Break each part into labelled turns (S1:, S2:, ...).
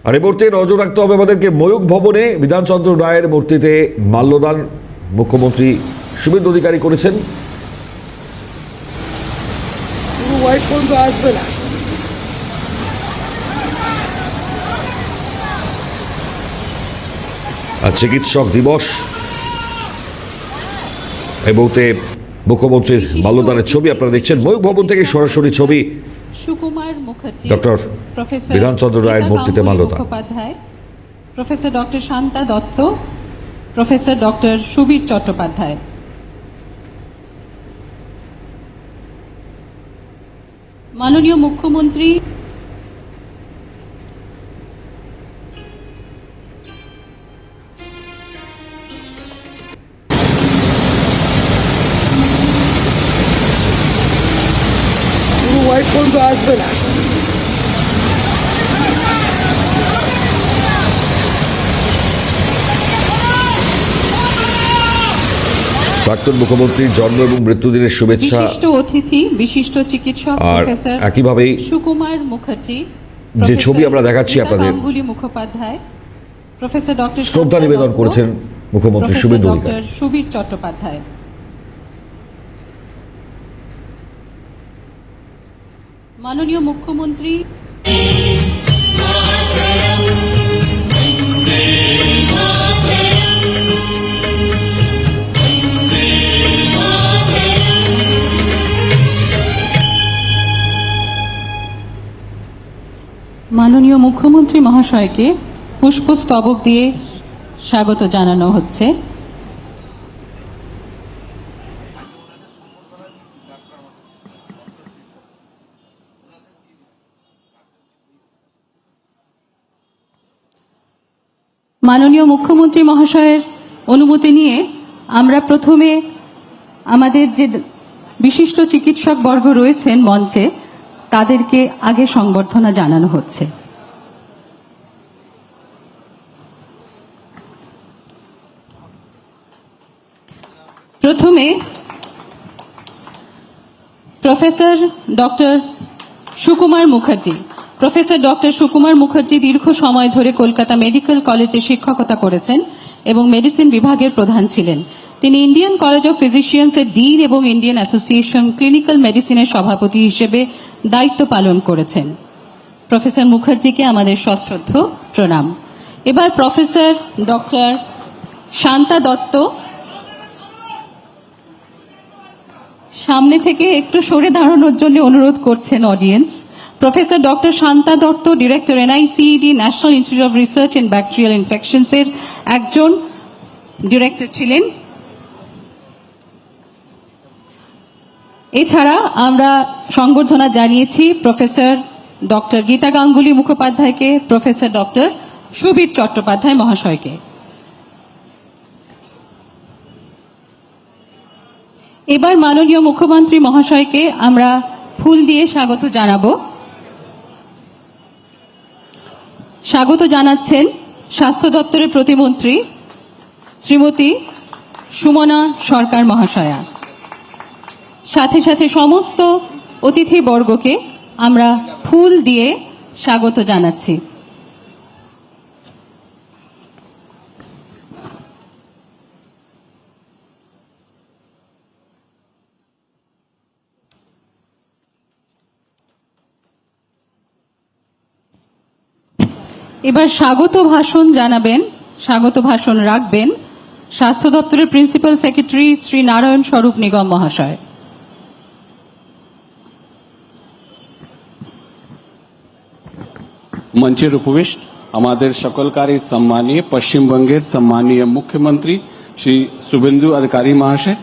S1: আর এই মুহূর্তে নজর রাখতে হবে আমাদেরকে ময়ূখ ভবনে বিধানচন্দ্র রায়ের মূর্তিতে মাল্যদান মুখ্যমন্ত্রী শুভেন্দু অধিকারী করেছেন। আর চিকিৎসক দিবস এই মুহূর্তে মুখ্যমন্ত্রীর মাল্যদানের ছবি আপনারা দেখছেন ময়ূখ ভবন থেকে সরাসরি ছবি।
S2: সুকুমার মুখার্জি,
S1: ডক্টর বিধানচন্দ্র রায়ের মূর্তিতে মাল্যদান।
S2: Professor doctor Shanta Dutta, professor doctor Subir Chattopadhyay. মাননীয় মুখ্যমন্ত্রী
S3: আসবে না।
S1: প্রাক্তন মুখ্যমন্ত্রীর জন্ম এবং মৃত্যুদিনের শুভেচ্ছা।
S2: বিশিষ্ট অতিথি বিশিষ্ট চিকিৎসক প্রফেসর
S1: একইভাবেই
S2: সুকুমার মুখার্জি,
S1: যে ছবি আমরা দেখাচ্ছি আপনাদের,
S2: গাঙ্গুলি মুখোপাধ্যায়, প্রফেসর ডক্টর
S1: শ্রদ্ধা নিবেদন করেছেন মুখ্যমন্ত্রী শুভেন্দু অধিকারী।
S2: সুবীর চট্টোপাধ্যায়। মাননীয় মুখ্যমন্ত্রী মাননীয় মুখ্যমন্ত্রী মহাশয়কে পুষ্পস্তবক দিয়ে স্বাগত জানানো হচ্ছে। মাননীয় মুখ্যমন্ত্রী মহাশয়ের অনুমতি নিয়ে আমরা প্রথমে আমাদের যে বিশিষ্ট চিকিৎসক বর্গ রয়েছেন মঞ্চে তাদেরকে আগে সংবর্ধনা জানানো হচ্ছে। প্রথমে professor doctor Sukumar Mukherjee. Professor doctor Sukumar Mukherjee দীর্ঘ সময় ধরে কলকাতা মেডিকেল কলেজে শিক্ষকতা করেছেন এবং মেডিসিন বিভাগের প্রধান ছিলেন। তিনি ইন্ডিয়ান কলেজ অফ ফিজিশিয়ান্সের ডিন এবং ইন্ডিয়ান অ্যাসোসিয়েশন ক্লিনিক্যাল মেডিসিনের সভাপতি হিসেবে দায়িত্ব পালন করেছেন। প্রফেসর মুখার্জিকে আমাদের সশ্রদ্ধ প্রণাম। এবার প্রফেসর ডক্টর শান্তা দত্ত সামনে থেকে একটু সরে দাঁড়ানোর জন্য অনুরোধ করছেন audience. Professor doctor Shanta Dutta director NICED national institute of research in bacterial infections এর একজন ডিরেক্টর ছিলেন। এছাড়া আমরা সংবর্ধনা জানিয়েছি প্রফেসর ডক্টর গীতা গাঙ্গুলি মুখোপাধ্যায়কে, প্রফেসর ডক্টর সুবীর চট্টোপাধ্যায় মহাশয়কে। এবার মাননীয় মুখ্যমন্ত্রী মহাশয়কে আমরা ফুল দিয়ে স্বাগত জানাবো। স্বাগত জানাচ্ছেন স্বাস্থ্য দপ্তরের প্রতিমন্ত্রী শ্রীমতী সুমনা সরকার মহাশয়া। সাথে সাথে সমস্ত অতিথিবর্গকে আমরা ফুল দিয়ে স্বাগত জানাচ্ছি। এবার স্বাগত ভাষণ জানাবেন, স্বাগত ভাষণ রাখবেন স্বাস্থ্য দপ্তরের প্রিন্সিপাল সেক্রেটারি শ্রী নারায়ণ স্বরূপ নিগম মহাশয়।
S4: मंचेर उपविष्ट हमारे सकलकारी सम्मानीय पश्चिम बंगेर सम्मानीय मुख्यमंत्री श्री शुभेंदु अधिकारी महाशय,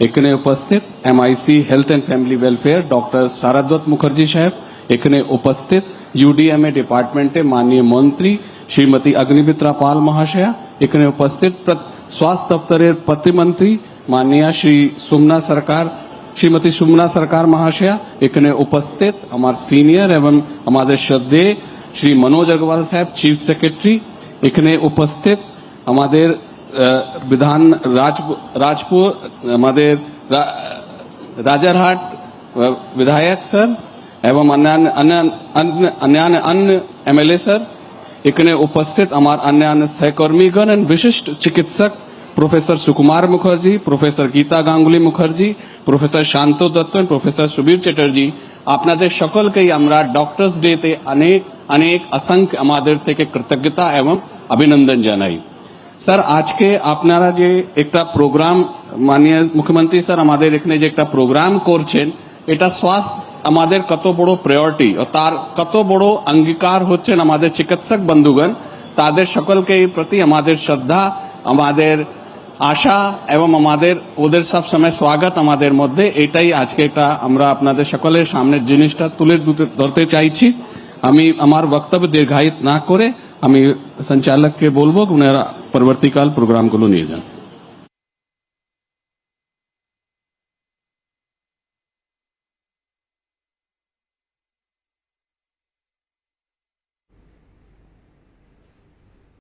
S4: एकने उपस्थित MIC health and family welfare doctor Saradwat Mukherjee साहब, एकने उपस्थित यूडीएमए डिपार्टमेंट माननीय मंत्री श्रीमती अग्निमित्रा पाल महाशया, एकने उपस्थित स्वास्थ्य दफ्तरेर प्रतिमंत्री माननीय श्रीमती सुमना सरकार महाशया, एकने उपस्थित हमारे सीनियर एवं हमारे श्रद्धेय श्री मनोज अग्रवाल साहब चीफ सेक्रेटरी, इखने उपस्थित हमारे विधान राजपुर हमारे राजारहाट विधायक सर एवं अन्य एमएलए सर, এখানে উপস্থিত আমার অন্যান্য সহকর্মীগণ এবং বিশিষ্ট চিকিৎসক professor Sukumar Mukherjee, professor Gita Ganguly Mukherjee, professor Shanta Dutta এবং প্রফেসর সুবীর চ্যাটার্জি, আপনাদের সকলকেই আমরা ডক্টরস ডেতে অনেক অনেক অসংখ্য আমাদের থেকে কৃতজ্ঞতা এবং অভিনন্দন জানাই। স্যার, আজকে আপনারা যে একটা প্রোগ্রাম, মাননীয় মুখ্যমন্ত্রী স্যার আমাদের এখানে যে একটা প্রোগ্রাম করছেন, এটা স্বাস্থ্য আমাদের কত বড় প্রায়োরিটি ও তার কত বড় অঙ্গীকার হচ্ছেন আমাদের চিকিৎসক বন্ধুগণ, তাদের সকলকে এই প্রতি আমাদের শ্রদ্ধা, আমাদের আশা এবং আমাদের ওদের সব সময় স্বাগত আমাদের মধ্যে। এটাই আজকে এটা আমরা আপনাদের সকলের সামনে জিনিসটা তুলে ধরতে চাইছি। আমি আমার বক্তব্য দীর্ঘায়িত না করে আমি সঞ্চালককে বলবো ওনারা পরবর্তীকাল প্রোগ্রামগুলো নিয়ে যান।